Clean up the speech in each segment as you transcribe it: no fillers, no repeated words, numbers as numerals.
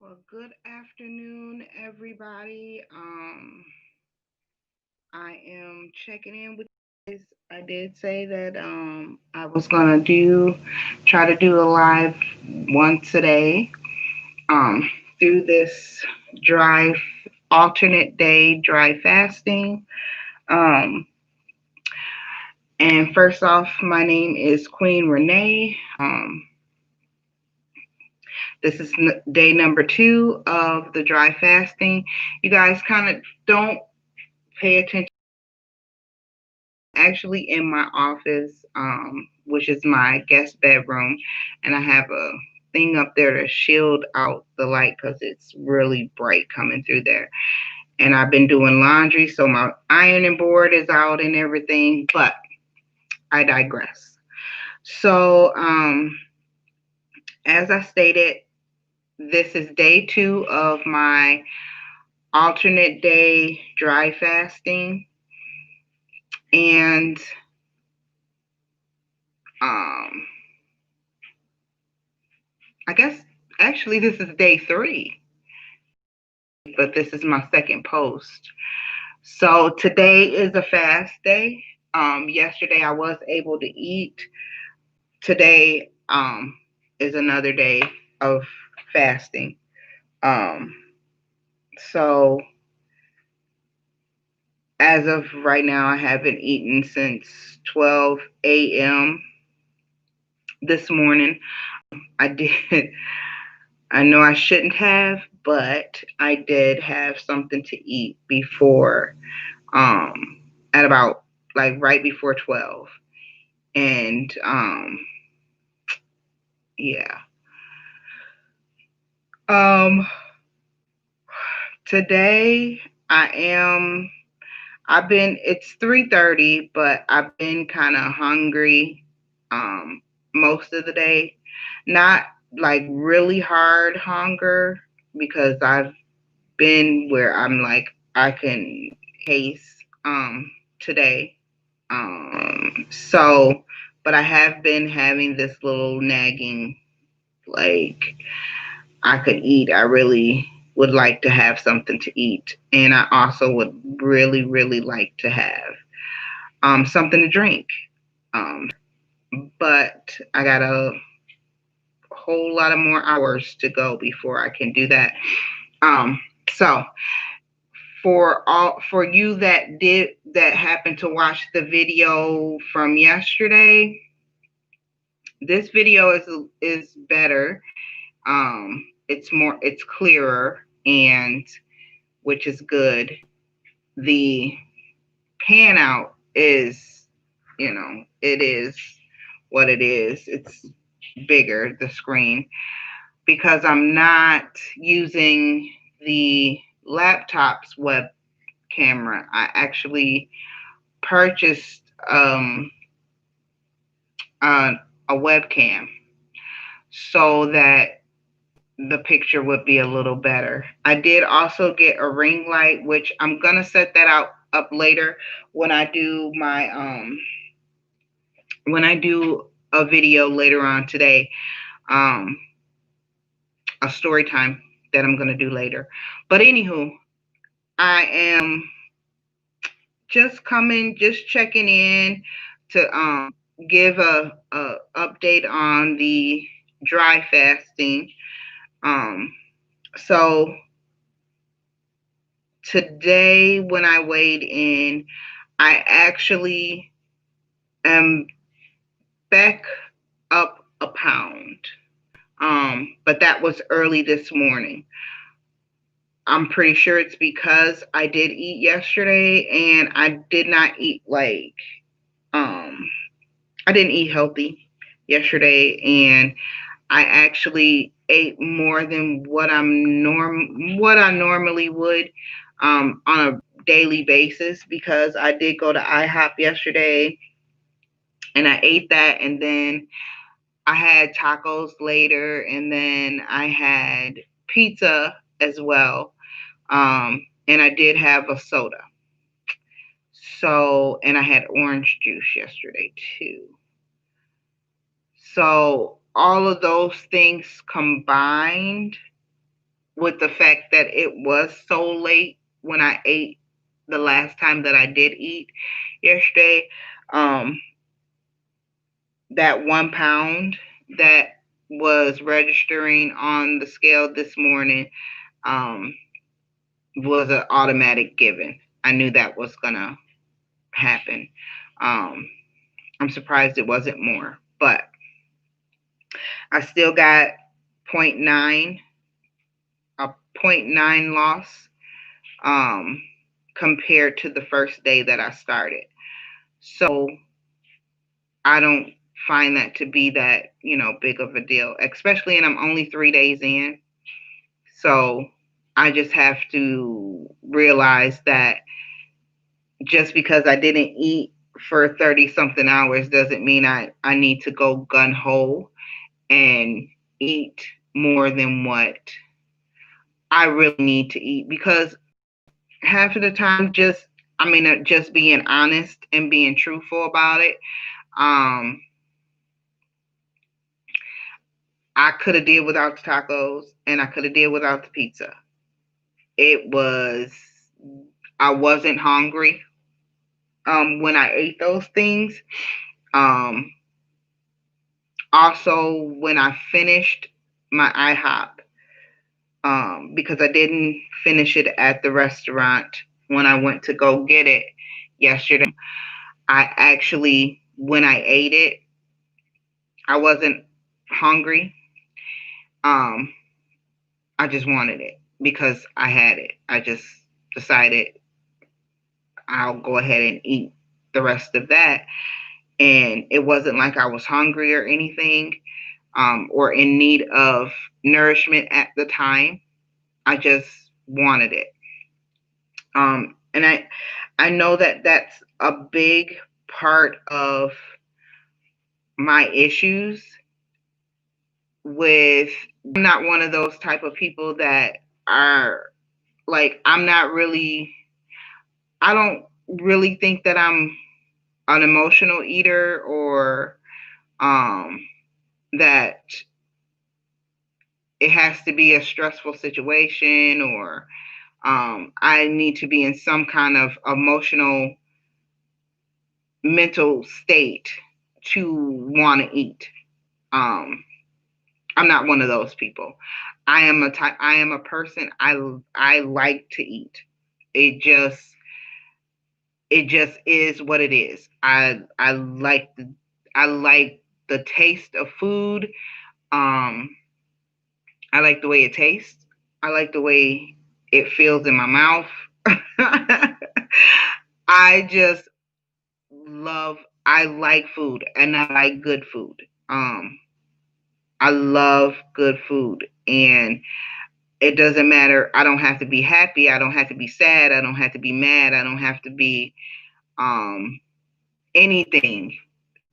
Well, good afternoon, everybody. I am checking in with you guys. I did say that I was gonna try to do a live once a day. Um, through this dry alternate day dry fasting. Um, and first off, my name is Queen Renee. This is day number 2 of the dry fasting. You guys kind of don't pay attention. Actually in my office, which is my guest bedroom, and I have a thing up there to shield out the light because it's really bright coming through there. And I've been doing laundry, so my ironing board is out and everything, but I digress. So, as I stated, this is day 2 of my alternate day dry fasting. And um, I guess actually this is day 3, but this is my second post. So today is a fast day. Yesterday I was able to eat. Today is another day of fasting. Um, so as of right now, I haven't eaten since 12 a.m. this morning. I did. I know I shouldn't have, but I did have something to eat before, at about like right before 12. And yeah. Um, today I am it's 3:30, but I've been kind of hungry most of the day. Not like really hard hunger because I've been where I'm like I can taste today. So but I have been having this little nagging, like I could eat. I really would like to have something to eat. And I also would really, really like to have something to drink. But I got a whole lot of more hours to go before I can do that. So for you that happened to watch the video from yesterday, this video is better. It's clearer, and which is good. The pan out is, it is what it is. It's bigger, the screen, because I'm not using the laptop's web camera. I actually purchased a, a webcam so that the picture would be a little better. I did also get a ring light, which I'm gonna set that out up later when I do my when I do a video later on today, um, a story time that I'm gonna do later. But anywho, I am just checking in to give a update on the dry fasting. Um, so today when I weighed in, I actually am back up a pound. But that was early this morning. I'm pretty sure it's because I did eat yesterday and I did not eat um I didn't eat healthy yesterday, and I actually ate more than what I normally would on a daily basis, because I did go to IHOP yesterday and I ate that, and then I had tacos later, and then I had pizza as well. And I did have a soda. So, and I had orange juice yesterday too. So, all of those things combined with the fact that it was so late when I ate the last time that I did eat yesterday. Um, that 1 pound that was registering on the scale this morning um, was an automatic given. I knew that was gonna happen. Um, I'm surprised it wasn't more, but I still got point 0.9, a point 0.9 loss um, compared to the first day that I started. So I don't find that to be that, big of a deal, especially, and I'm only 3 days in. So I just have to realize that just because I didn't eat for 30 something hours doesn't mean I need to go gun ho and eat more than what I really need to eat, because half of the time, just being honest and being truthful about it. Um, I could have did without the tacos and I could have did without the pizza. It was, I wasn't hungry when I ate those things. Um, Also, when I finished my IHOP, because I didn't finish it at the restaurant when I went to go get it yesterday, I actually, when I ate it, I wasn't hungry. Um, I just wanted it because I had it. I just decided I'll go ahead and eat the rest of that. And it wasn't like I was hungry or anything, or in need of nourishment at the time. I just wanted it. And I know that that's a big part of my issues with, I'm not one of those type of people that are like, I don't really think that I'm an emotional eater, or um, that it has to be a stressful situation, or I need to be in some kind of emotional, mental state to want to eat. Um, I'm not one of those people. I am a person. I like to eat. It just it just is what it is. I like the taste of food. Um, I like the way it tastes. I like the way it feels in my mouth. I just love. I like food, and I like good food. Um, I love good food, and it doesn't matter. I don't have to be happy. I don't have to be sad. I don't have to be mad. I don't have to be um, anything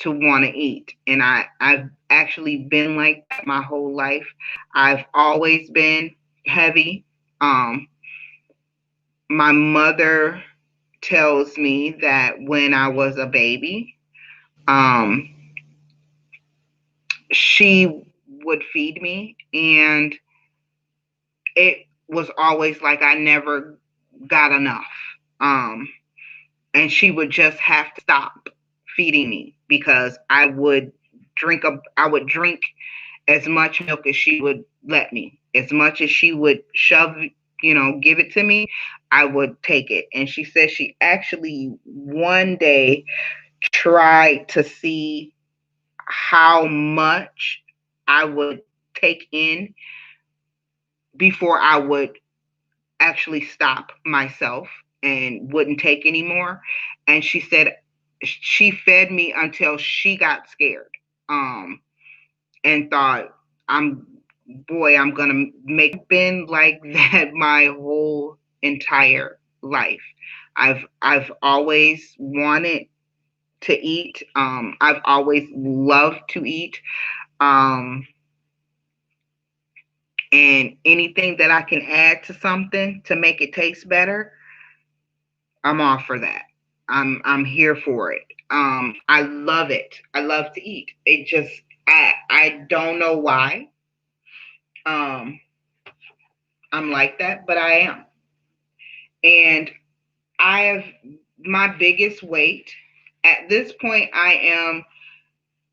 to want to eat. And I've actually been like that my whole life. I've always been heavy. Um, my mother tells me that when I was a baby, um, she would feed me, and it was always like I never got enough. Um, and she would just have to stop feeding me because I would drink as much milk as she would let me. As much as she would shove, give it to me, I would take it. And she said she actually one day tried to see how much I would take in before I would actually stop myself and wouldn't take anymore. And she said she fed me until she got scared, and thought, I'm I'm gonna make been like that my whole entire life. I've always wanted to eat. I've always loved to eat. Um, and anything that I can add to something to make it taste better, I'm all for that. I'm here for it. I love it. I love to eat. It just I don't know why. Um, I'm like that, but I am. And I have my biggest weight at this point. I am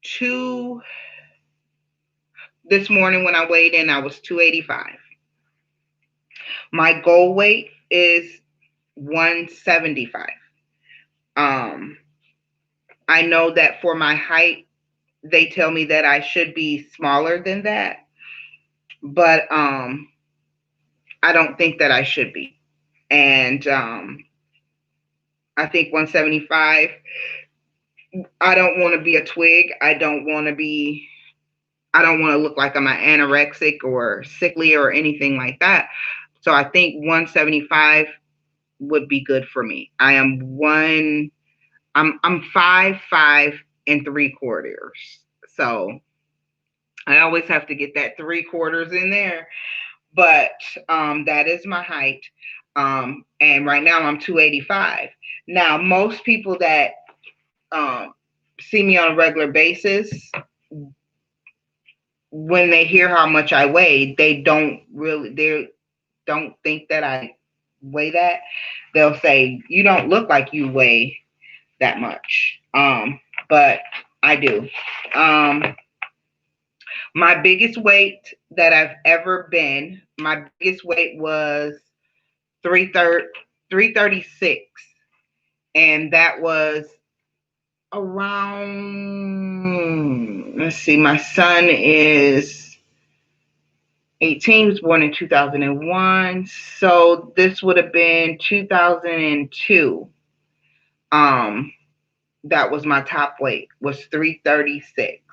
two. This morning when I weighed in, I was 285. My goal weight is 175. Um, I know that for my height, they tell me that I should be smaller than that, but I don't think that I should be. And I think 175. I don't want to be a twig. I don't want to look like I'm an anorexic or sickly or anything like that. So I think 175 would be good for me. I'm 5'5" and 3/4. So I always have to get that 3/4 in there. But that is my height. And right now I'm 285. Now most people that um, see me on a regular basis, when they hear how much I weigh, they don't think that I weigh that. They'll say, "You don't look like you weigh that much." But I do. My biggest weight that I've ever been, my biggest weight was 336, and that was around, let's see, my son is 18, he was born in 2001, so this would have been 2002. That was my top weight, was 336.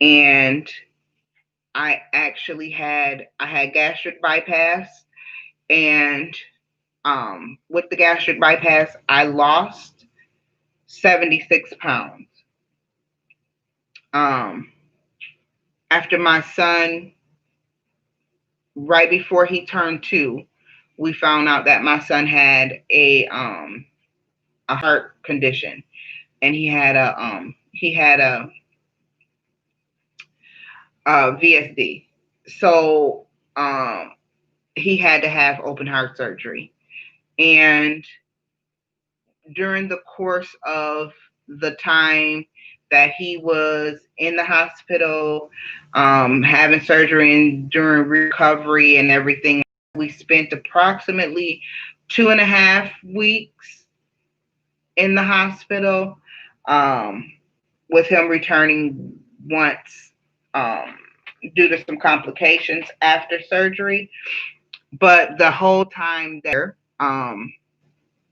And I had gastric bypass, and with the gastric bypass I lost 76 pounds. Um, After my son, right before he turned 2, we found out that my son had a heart condition, and he had a VSD. So he had to have open heart surgery. And during the course of the time that he was in the hospital, having surgery and during recovery and everything, we spent approximately 2.5 weeks in the hospital, um, with him returning once, um, due to some complications after surgery. But the whole time there, I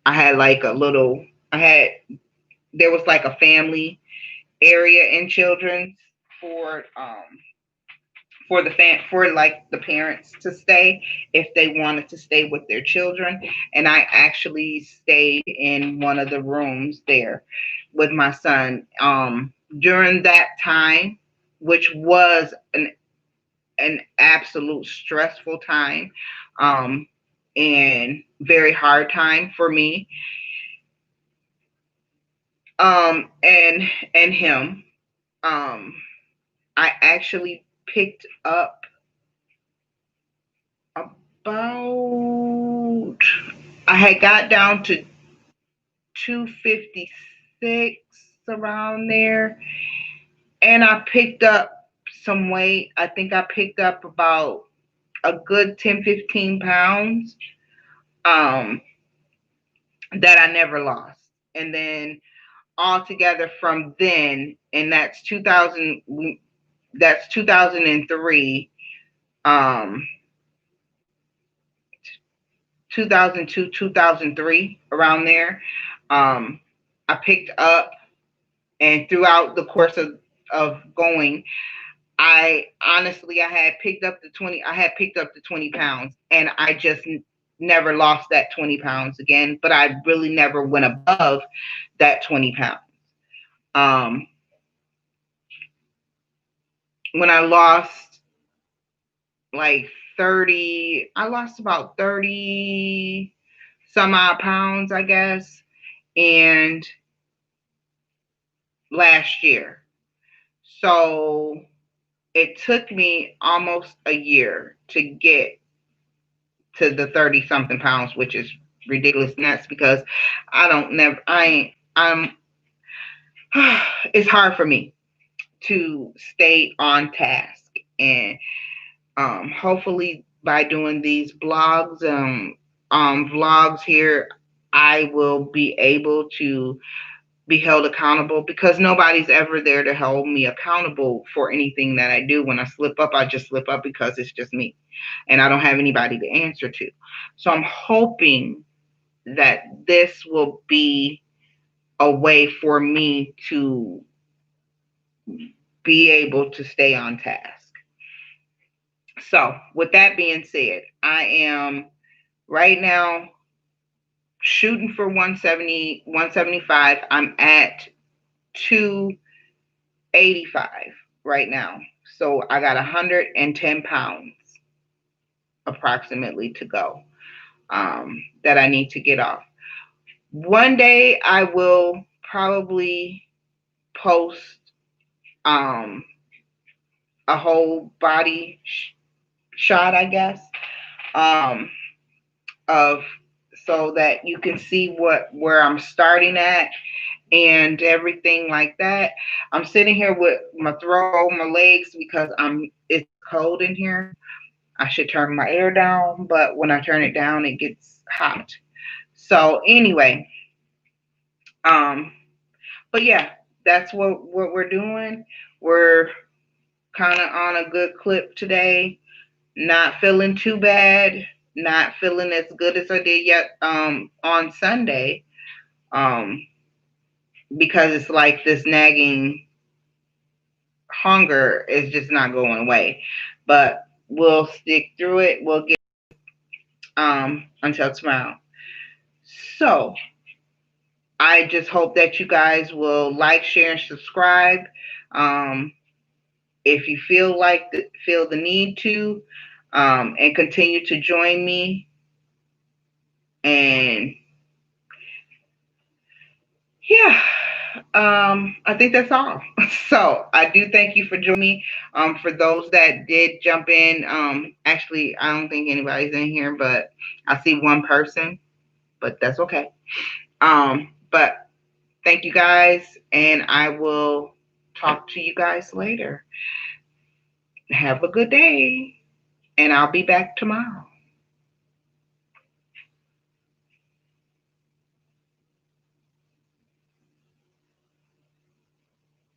had like a little, I had, there was like a family area in children's for for like the parents to stay if they wanted to stay with their children, and I actually stayed in one of the rooms there with my son during that time, which was an absolute stressful time, um and very hard time for me, and him. um I actually picked up about, I had got down to 256 around there, and I picked up some weight. I think I picked up about a good 10-15 pounds, um that I never lost. And then altogether from then, and that's 2003, um 2002, 2003, around there. Um, I picked up, and throughout the course of going, I had picked up the 20. I had picked up the 20 pounds, and I just never lost that 20 pounds again. But I really never went above that 20 pounds. Um, when I lost like 30, I lost about 30 some odd pounds, I guess, and last year. So it took me almost a year to get to the 30 something pounds, which is ridiculous. And that's because I'm, it's hard for me to stay on task. And hopefully by doing these vlogs here, I will be able to be held accountable, because nobody's ever there to hold me accountable for anything that I do. When I slip up, I just slip up because it's just me and I don't have anybody to answer to. So I'm hoping that this will be a way for me to be able to stay on task. So, with that being said, I am right now shooting for 170, 175. I'm at 285 right now. So, I got 110 pounds approximately to go, that I need to get off. One day I will probably post um, a whole body shot, I guess, um, of so that you can see where I'm starting at and everything like that. I'm sitting here with my throat over my legs because it's cold in here. I should turn my air down, but when I turn it down, it gets hot. So anyway, um, but yeah, that's what we're doing. We're kind of on a good clip today. Not feeling too bad. Not feeling as good as I did yet on Sunday. Um, because it's like this nagging hunger is just not going away. But we'll stick through it. We'll get until tomorrow. So I just hope that you guys will like, share, and subscribe. If you feel the need to, and continue to join me. And yeah, I think that's all. So I do thank you for joining me. For those that did jump in, actually, I don't think anybody's in here, but I see one person, but that's okay. But thank you guys, and I will talk to you guys later. Have a good day, and I'll be back tomorrow.